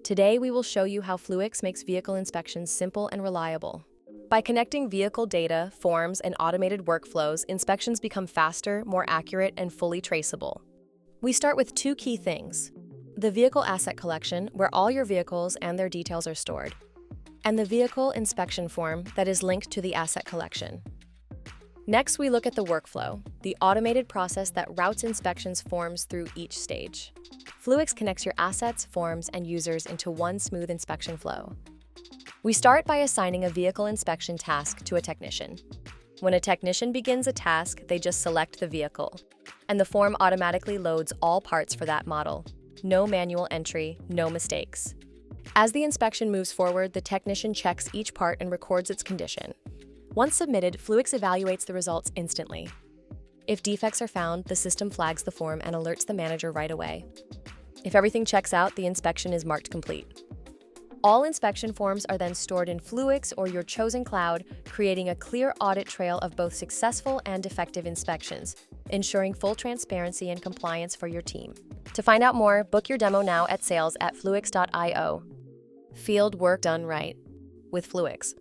Today, we will show you how Fluix makes vehicle inspections simple and reliable. By connecting vehicle data, forms, and automated workflows, inspections become faster, more accurate, and fully traceable. We start with two key things: the vehicle asset collection, where all your vehicles and their details are stored, and the vehicle inspection form that is linked to the asset collection. Next, we look at the workflow, the automated process that routes inspections forms through each stage. Fluix connects your assets, forms, and users into one smooth inspection flow. We start by assigning a vehicle inspection task to a technician. When a technician begins a task, they just select the vehicle, and the form automatically loads all parts for that model. No manual entry, no mistakes. As the inspection moves forward, the technician checks each part and records its condition. Once submitted, Fluix evaluates the results instantly. If defects are found, the system flags the form and alerts the manager right away. If everything checks out, the inspection is marked complete. All inspection forms are then stored in Fluix or your chosen cloud, creating a clear audit trail of both successful and defective inspections, ensuring full transparency and compliance for your team. To find out more, book your demo now at sales@fluix.io. Field work done right with Fluix.